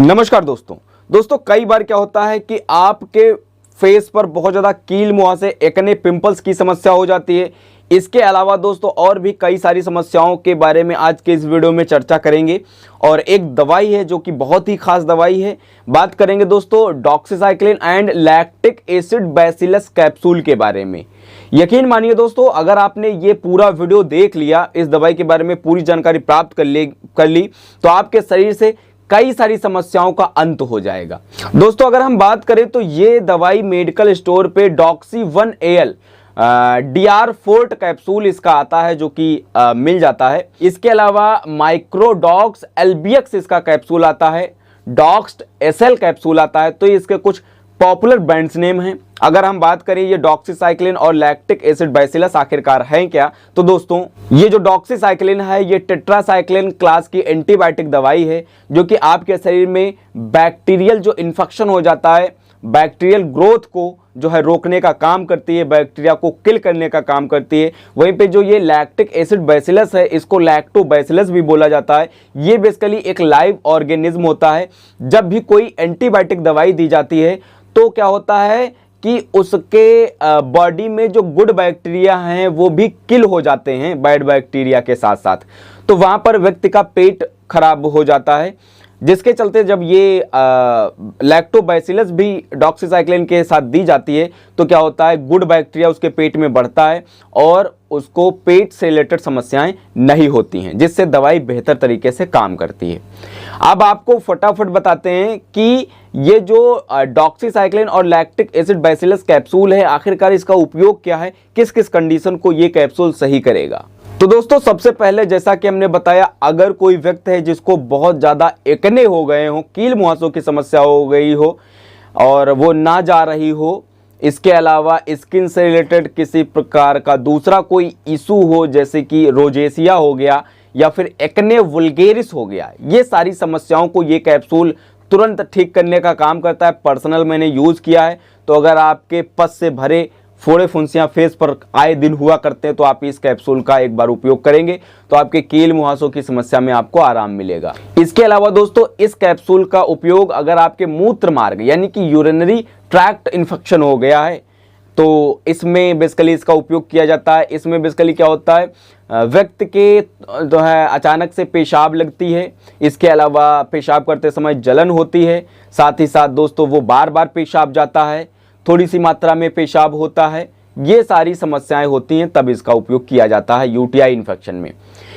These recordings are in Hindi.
नमस्कार दोस्तों कई बार क्या होता है कि आपके फेस पर बहुत ज़्यादा कील मुहासे, एक्ने, पिंपल्स की समस्या हो जाती है। इसके अलावा दोस्तों और भी कई सारी समस्याओं के बारे में आज के इस वीडियो में चर्चा करेंगे और एक दवाई है जो कि बहुत ही खास दवाई है। बात करेंगे दोस्तों doxycycline and lactic acid bacillus capsule के बारे में। यकीन मानिए दोस्तों, अगर आपने ये पूरा वीडियो देख लिया, इस दवाई के बारे में पूरी जानकारी प्राप्त कर ली तो आपके शरीर से कई सारी समस्याओं का अंत हो जाएगा। दोस्तों अगर हम बात करें तो ये दवाई मेडिकल स्टोर पे Doxy 1AL DR fort capsule इसका आता है जो कि मिल जाता है। इसके अलावा माइक्रोडॉक्स LBX इसका कैप्सूल आता है, डॉक्स्ट SL कैप्सूल आता है। तो इसके कुछ पॉपुलर ब्रांड्स नेम हैं। अगर हम बात करें ये डॉक्सीसाइक्लिन और लैक्टिक एसिड बैसिलस आखिरकार हैं क्या, तो दोस्तों ये जो डॉक्सीसाइक्लिन है ये टेट्रासाइक्लिन क्लास की एंटीबायोटिक दवाई है जो कि आपके शरीर में बैक्टीरियल जो इन्फेक्शन हो जाता है, बैक्टीरियल ग्रोथ को जो है रोकने का काम करती है, बैक्टीरिया को किल करने का काम करती है। वहीं पे जो ये लैक्टिक एसिड बैसिलस है, इसको लैक्टोबैसिलस भी बोला जाता है। ये बेसिकली एक लाइव ऑर्गेनिज्म होता है। जब भी कोई एंटीबायोटिक दवाई दी जाती है तो क्या होता है कि उसके बॉडी में जो गुड बैक्टीरिया हैं वो भी किल हो जाते हैं बैड बैक्टीरिया के साथ साथ। तो वहाँ पर व्यक्ति का पेट खराब हो जाता है, जिसके चलते जब ये लैक्टोबैसिलस भी डॉक्सीसाइक्लिन के साथ दी जाती है तो क्या होता है, गुड बैक्टीरिया उसके पेट में बढ़ता है और उसको पेट से रिलेटेड समस्याएं नहीं होती हैं, जिससे दवाई बेहतर तरीके से काम करती है। अब आपको फटाफट बताते हैं कि ये जो डॉक्सीसाइक्लिन और लैक्टिक एसिड बैसिलस कैप्सूल है, आखिरकार इसका उपयोग क्या है, किस किस कंडीशन को ये कैप्सूल सही करेगा। तो दोस्तों सबसे पहले जैसा कि हमने बताया, अगर कोई व्यक्ति है जिसको बहुत ज़्यादा एक्ने हो गए हो, कील मुहासों की समस्या हो गई हो और वो ना जा रही हो, इसके अलावा स्किन से रिलेटेड किसी प्रकार का दूसरा कोई इशू हो जैसे कि रोजेसिया हो गया या फिर एक्ने वुल्गेरिस हो गया, ये सारी समस्याओं को ये कैप्सूल तुरंत ठीक करने का काम करता है। पर्सनल मैंने यूज़ किया है। तो अगर आपके पस से भरे फोड़े फुंसियाँ फेस पर आए दिन हुआ करते हैं तो आप इस कैप्सूल का एक बार उपयोग करेंगे तो आपके कील मुहासों की समस्या में आपको आराम मिलेगा। इसके अलावा दोस्तों इस कैप्सूल का उपयोग अगर आपके मूत्र मार्ग यानी कि यूरिनरी ट्रैक्ट इन्फेक्शन हो गया है तो इसमें बेसिकली इसका उपयोग किया जाता है। इसमें बेसिकली क्या होता है, व्यक्ति के जो है अचानक से पेशाब लगती है, इसके अलावा पेशाब करते समय जलन होती है, साथ ही साथ दोस्तों वो बार बार पेशाब जाता है, थोड़ी सी मात्रा में पेशाब होता है, ये सारी समस्याएं होती हैं तब इसका उपयोग किया जाता है UTI इन्फेक्शन में।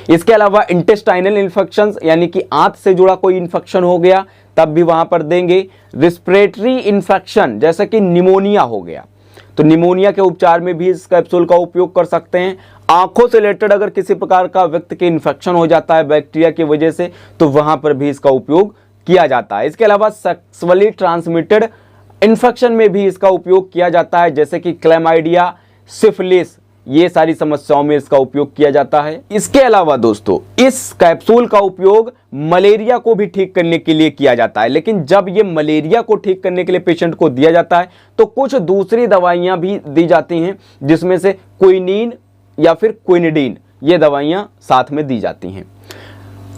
इसके अलावा इंटेस्टाइनल इन्फेक्शंस यानी कि आंत से जुड़ा कोई इन्फेक्शन हो गया तब भी वहां पर देंगे। रिस्पिरेटरी इन्फेक्शन जैसे कि निमोनिया हो गया तो निमोनिया के उपचार में भी इस कैप्सूल का उपयोग कर सकते हैं। आंखों से रिलेटेड अगर किसी प्रकार का व्यक्ति के इन्फेक्शन हो जाता है बैक्टीरिया की वजह से तो वहां पर भी इसका उपयोग किया जाता है। इसके अलावा सेक्सुअली ट्रांसमिटेड इन्फेक्शन में भी इसका उपयोग किया जाता है जैसे कि क्लैमाइडिया, सिफिलिस, ये सारी समस्याओं में इसका उपयोग किया जाता है। इसके अलावा दोस्तों इस कैप्सूल का उपयोग मलेरिया को भी ठीक करने के लिए किया जाता है। लेकिन जब ये मलेरिया को ठीक करने के लिए पेशेंट को दिया जाता है तो कुछ दूसरी दवाइयां भी दी जाती हैं जिसमें से क्विनीन या फिर क्विनिडीन, ये दवाइयां साथ में दी जाती हैं।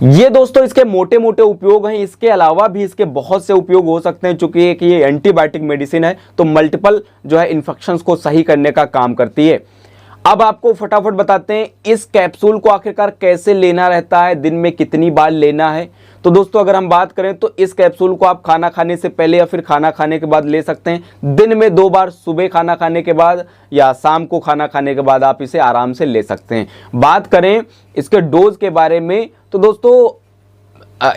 ये दोस्तों इसके मोटे मोटे उपयोग हैं। इसके अलावा भी इसके बहुत से उपयोग हो सकते हैं। चूंकि एक ये एंटीबायोटिक मेडिसिन है तो मल्टीपल जो है इन्फेक्शंस को सही करने का काम करती है। अब आपको फटाफट बताते हैं इस कैप्सूल को आखिरकार कैसे लेना रहता है, दिन में कितनी बार लेना है। तो दोस्तों अगर हम बात करें तो इस कैप्सूल को आप खाना खाने से पहले या फिर खाना खाने के बाद ले सकते हैं। दिन में 2 बार, सुबह खाना खाने के बाद या शाम को खाना खाने के बाद आप इसे आराम से ले सकते हैं। बात करें इसके डोज के बारे में तो दोस्तों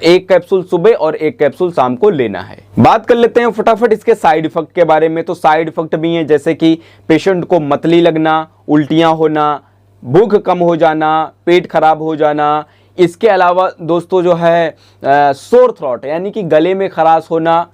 एक कैप्सूल सुबह और एक कैप्सूल शाम को लेना है। बात कर लेते हैं फटाफट इसके साइड इफेक्ट के बारे में। तो साइड इफेक्ट भी हैं जैसे कि पेशेंट को मतली लगना, उल्टियां होना, भूख कम हो जाना, पेट खराब हो जाना। इसके अलावा दोस्तों जो है सोर थ्रोट यानी कि गले में खराश होना,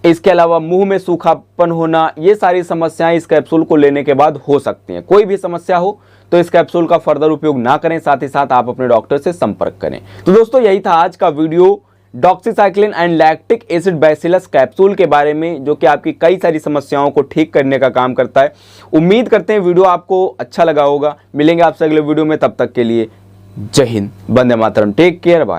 इसके अलावा मुंह में सूखापन होना, ये सारी समस्याएं इस कैप्सूल को लेने के बाद हो सकती हैं। कोई भी समस्या हो तो इस कैप्सूल का फर्दर उपयोग ना करें, साथ ही साथ आप अपने डॉक्टर से संपर्क करें। तो दोस्तों यही था आज का video doxycycline and lactic acid bacillus capsule के बारे में, जो कि आपकी कई सारी समस्याओं को ठीक करने का काम करता है। उम्मीद करते हैं वीडियो आपको अच्छा लगा होगा। मिलेंगे आपसे अगले वीडियो में, तब तक के लिए जय Hind, Vande Mataram, take care, bye.